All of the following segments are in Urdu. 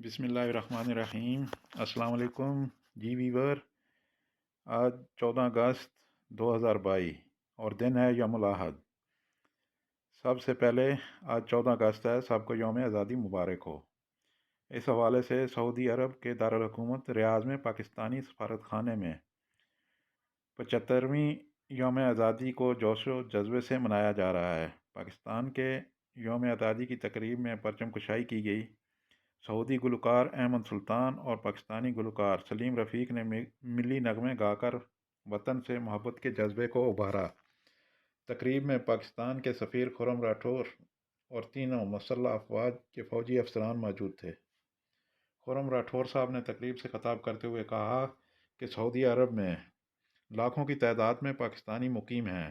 بسم اللہ الرحمن الرحیم۔ السلام علیکم جی ویور۔ آج 14 اگست 2022 اور دن ہے یوم الاحد۔ سب سے پہلے آج 14 اگست ہے، سب کو یوم آزادی مبارک ہو۔ اس حوالے سے سعودی عرب کے دارالحکومت ریاض میں پاکستانی سفارت خانے میں 75ویں یوم آزادی کو جوش و جذبے سے منایا جا رہا ہے۔ پاکستان کے یوم آزادی کی تقریب میں پرچم کشائی کی گئی۔ سعودی گلوکار احمد سلطان اور پاکستانی گلوکار سلیم رفیق نے ملی نغمے گا کر وطن سے محبت کے جذبے کو ابھارا۔ تقریب میں پاکستان کے سفیر خرم راٹھور اور تینوں مسلح افواج کے فوجی افسران موجود تھے۔ خرم راٹھور صاحب نے تقریب سے خطاب کرتے ہوئے کہا کہ سعودی عرب میں لاکھوں کی تعداد میں پاکستانی مقیم ہیں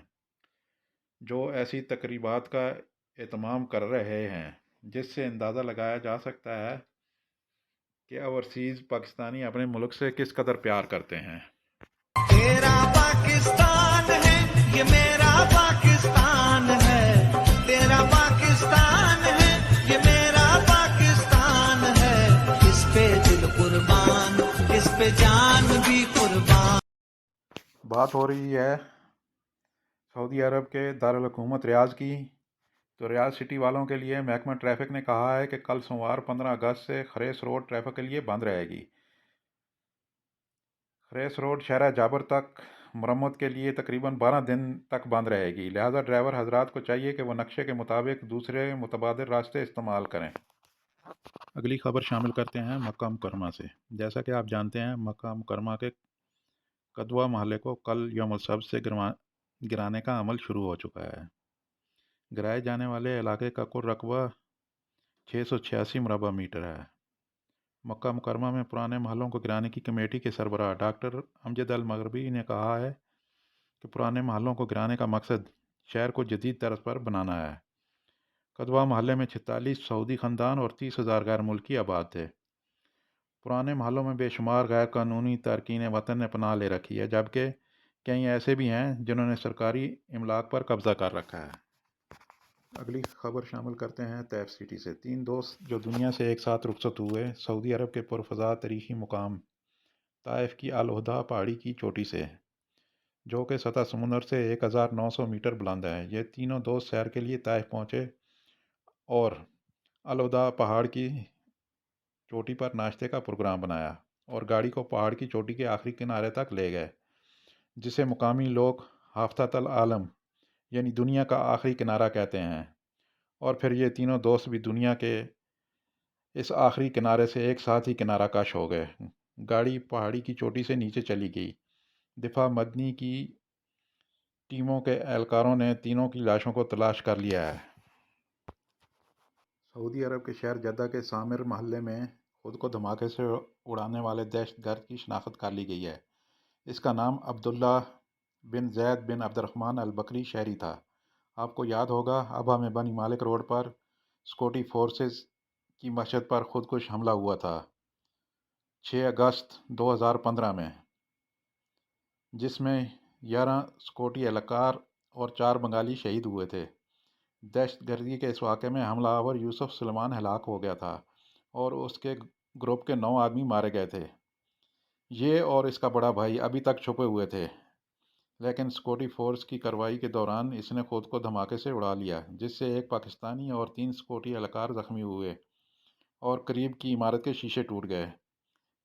جو ایسی تقریبات کا اہتمام کر رہے ہیں جس سے اندازہ لگایا جا سکتا ہے کہ اوورسیز پاکستانی اپنے ملک سے کس قدر پیار کرتے ہیں۔ تیرا پاکستان ہے یہ میرا پاکستان ہے، تیرا پاکستان ہے یہ میرا پاکستان ہے، اس پہ دل قربان اس پہ جان بھی قربان۔ بات ہو رہی ہے سعودی عرب کے دارالحکومت ریاض کی، تو ریاض سٹی والوں کے لیے محکمہ ٹریفک نے کہا ہے کہ کل سوموار 15 اگست سے خریس روڈ ٹریفک کے لیے بند رہے گی۔ خریس روڈ شہرہ جابر تک مرمت کے لیے تقریباً 12 دن تک بند رہے گی، لہذا ڈرائیور حضرات کو چاہیے کہ وہ نقشے کے مطابق دوسرے متبادل راستے استعمال کریں۔ اگلی خبر شامل کرتے ہیں مکہ مکرمہ سے۔ جیسا کہ آپ جانتے ہیں مکہ مکرمہ کے قدوہ محلے کو کل یوم السبت سے گرانے کا عمل شروع ہو چکا ہے۔ گرائے جانے والے علاقے کا کل رقبہ 686 مربع میٹر ہے۔ مکہ مکرمہ میں پرانے محلوں کو گرانے کی کمیٹی کے سربراہ ڈاکٹر امجد المغربی نے کہا ہے کہ پرانے محلوں کو گرانے کا مقصد شہر کو جدید طرز پر بنانا ہے۔ قدوہ محلے میں 46 سعودی خاندان اور 30,000 غیر ملکی آباد تھے۔ پرانے محلوں میں بے شمار غیر قانونی تارکین وطن نے پناہ لے رکھی ہے، جبکہ کئی ایسے بھی ہیں جنہوں نے سرکاری املاک پر قبضہ کر رکھا ہے۔ اگلی خبر شامل کرتے ہیں طیف سٹی سے۔ 3 دوست جو دنیا سے ایک ساتھ رخصت ہوئے سعودی عرب کے پرفضا تاریخی مقام طائف کی الہدیٰ پہاڑی کی چوٹی سے، جو کہ سطح سمندر سے 1900 میٹر بلند ہے۔ یہ تینوں دوست سیر کے لیے طائف پہنچے اور الہدیٰ پہاڑ کی چوٹی پر ناشتے کا پروگرام بنایا اور گاڑی کو پہاڑ کی چوٹی کے آخری کنارے تک لے گئے، جسے مقامی لوگ ہافتۃ العالم یعنی دنیا کا آخری کنارہ کہتے ہیں، اور پھر یہ تینوں دوست بھی دنیا کے اس آخری کنارے سے ایک ساتھ ہی کنارہ کش ہو گئے۔ گاڑی پہاڑی کی چوٹی سے نیچے چلی گئی۔ دفاع مدنی کی ٹیموں کے اہلکاروں نے تینوں کی لاشوں کو تلاش کر لیا ہے۔ سعودی عرب کے شہر جدہ کے سامر محلے میں خود کو دھماکے سے اڑانے والے دہشت گرد کی شناخت کر لی گئی ہے۔ اس کا نام عبداللہ بن زید بن عبد الرحمن البکری شہری تھا۔ آپ کو یاد ہوگا ابہا میں بنی مالک روڈ پر سکیورٹی فورسز کی مسجد پر خودکش حملہ ہوا تھا 6 اگست 2015 میں، جس میں 11 سکیورٹی اہلکار اور 4 بنگالی شہید ہوئے تھے۔ دہشت گردی کے اس واقعے میں حملہ آور یوسف سلیمان ہلاک ہو گیا تھا اور اس کے گروپ کے 9 آدمی مارے گئے تھے۔ یہ اور اس کا بڑا بھائی ابھی تک چھپے ہوئے تھے، لیکن سکیورٹی فورس کی کارروائی کے دوران اس نے خود کو دھماکے سے اڑا لیا، جس سے ایک پاکستانی اور 3 سکیورٹی اہلکار زخمی ہوئے اور قریب کی عمارت کے شیشے ٹوٹ گئے۔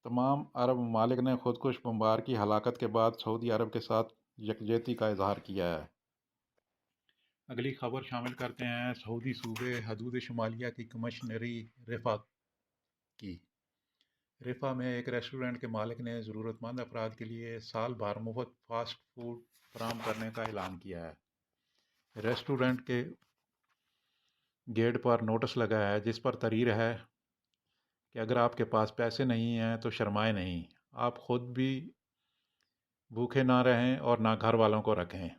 تمام عرب ممالک نے خودکش بمبار کی ہلاکت کے بعد سعودی عرب کے ساتھ یکجہتی کا اظہار کیا ہے۔ اگلی خبر شامل کرتے ہیں سعودی صوبے حدود شمالیہ کی کمشنری رفح کی۔ رفح میں ایک ریسٹورنٹ کے مالک نے ضرورت مند افراد کے لیے سال بھر مفت فاسٹ فوڈ فراہم کرنے کا اعلان کیا ہے۔ ریسٹورنٹ کے گیٹ پر نوٹس لگا ہے جس پر تحریر ہے کہ اگر آپ کے پاس پیسے نہیں ہیں تو شرمائیں نہیں، آپ خود بھی بھوکے نہ رہیں اور نہ گھر والوں کو رکھیں،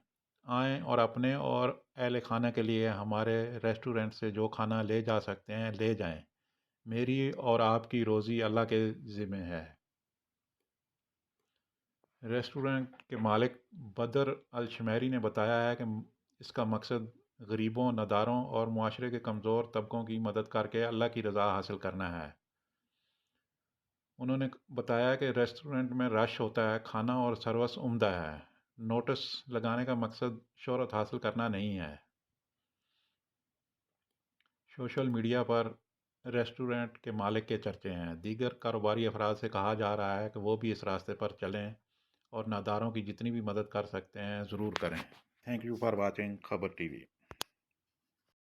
آئیں اور اپنے اور اہل خانہ کے لیے ہمارے ریسٹورنٹ سے جو کھانا لے جا سکتے ہیں لے جائیں، میری اور آپ کی روزی اللہ کے ذمہ ہے۔ ریسٹورنٹ کے مالک بدر الشمیری نے بتایا ہے کہ اس کا مقصد غریبوں، نداروں اور معاشرے کے کمزور طبقوں کی مدد کر کے اللہ کی رضا حاصل کرنا ہے۔ انہوں نے بتایا کہ ریسٹورنٹ میں رش ہوتا ہے، کھانا اور سروس عمدہ ہے۔ نوٹس لگانے کا مقصد شہرت حاصل کرنا نہیں ہے۔ سوشل میڈیا پر ریسٹورنٹ کے مالک کے چرچے ہیں۔ دیگر کاروباری افراد سے کہا جا رہا ہے کہ وہ بھی اس راستے پر چلیں اور ناداروں کی جتنی بھی مدد کر سکتے ہیں ضرور کریں۔ تھینک یو فار واچنگ خبر ٹی وی۔